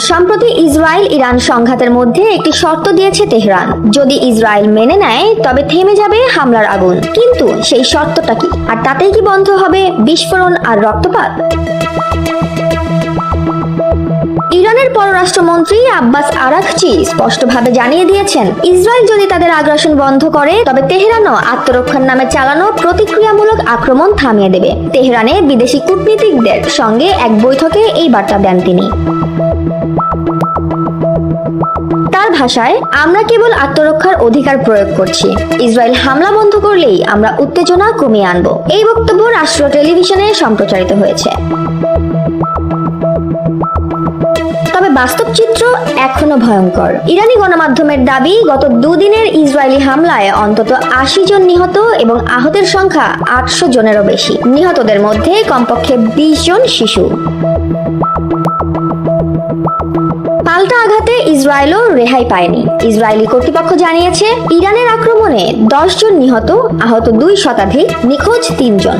সম্প্রতি Israel Iran সংঘাতের মধ্যে একটি শর্ত দিয়েছে তেহরান। যদি ইসরায়েল মেনে নেয় তবে থেমে যাবে হামলার আগুন। কিন্তু সেই শর্তটা কি? আর তাতেই কি বন্ধ হবে বিস্ফোরণ আর রক্তপাত? ইরানের পররাষ্ট্রমন্ত্রী আব্বাস আরাঘচি স্পষ্টভাবে জানিয়ে দিয়েছেন, ইসরায়েল যদি তাদের আগ্রাসন বন্ধ করে তবে তেহরানও আত্মরক্ষার নামে চালানো প্রতিক্রিয়ামূলক আক্রমণ থামিয়ে দেবে। তেহরানে বিদেশি কূটনীতিকদের সঙ্গে এক বৈঠকে এই বার্তা দেন তিনি। তার ভাষায়, আমরা কেবল আত্মরক্ষার অধিকার প্রয়োগ করছি। ইসরায়েল হামলা বন্ধ করলেই আমরা উত্তেজনা কমিয়ে আনব। এই বক্তব্য রাষ্ট্রীয় টেলিভিশনে সম্প্রচারিত হয়েছে। তবে বাস্তব চিত্র এখনো ভয়ঙ্কর। ইরানি গণমাধ্যমের দাবি, গত দুদিনের ইসরায়েলি হামলায় অন্তত 80 জন নিহত এবং আহতের সংখ্যা 800 জনেরও বেশি। নিহতদের মধ্যে কমপক্ষে 20 জন শিশু। পাল্টা আঘাতে ইসরায়েলও রেহাই পায়নি। ইসরায়েলি কর্তৃপক্ষ জানিয়েছে, ইরানের আক্রমণে 10 জন নিহত, আহত 2 শতাধিক, নিখোঁজ 3 জন।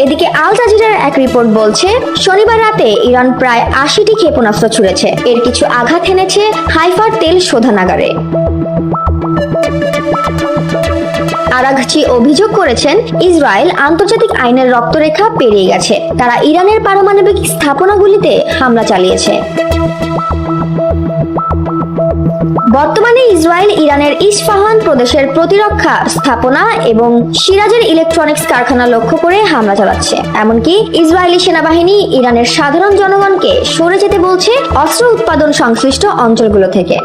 এদিকে আল জাজিরার এক রিপোর্ট বলছে, শনিবার রাতে ইরান প্রায় 80টি ক্ষেপণাস্ত্র ছুড়েছে। এর কিছু আঘাত হেনেছে হাইফার তেল শোধনাগারে। আরাঘচি অভিযোগ করেছেন, ইসরায়েল আন্তর্জাতিক আইনের রক্তরেখা পেরিয়ে গেছে। তারা ইরানের পারমাণবিক স্থাপনাগুলিতে হামলা চালিয়েছে। বর্তমানে ইসরায়েল ইরানের ইস্পাহান প্রদেশের প্রতিরক্ষা স্থাপনা এবং সিরাজের ইলেকট্রনিক্স কারখানা লক্ষ্য করে হামলা চালাচ্ছে। এমনকি ইসরায়েলি সেনাবাহিনী ইরানের সাধারণ জনগণকে সরে যেতে বলছে অস্ত্র উৎপাদন সংশ্লিষ্ট অঞ্চলগুলো থেকে।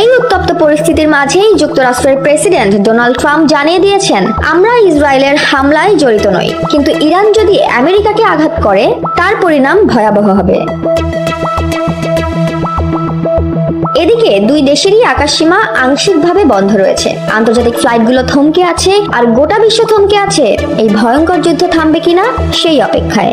এই উত্তপ্ত পরিস্থিতির মাঝেই যুক্তরাষ্ট্রের প্রেসিডেন্ট ডোনাল্ড ট্রাম্প জানিয়ে দিয়েছেন, আমরা ইসরায়েলের হামলায় জড়িত নই, কিন্তু ইরান যদি আমেরিকাকে আঘাত করে তার পরিণাম ভয়াবহ হবে। এদিকে দুই দেশেরই আকাশসীমা আংশিকভাবে বন্ধ রয়েছে। আন্তর্জাতিক ফ্লাইটগুলো থমকে আছে, আর গোটা বিশ্ব থমকে আছে। এই ভয়ঙ্কর যুদ্ধ থামবে কিনা সেই অপেক্ষায়।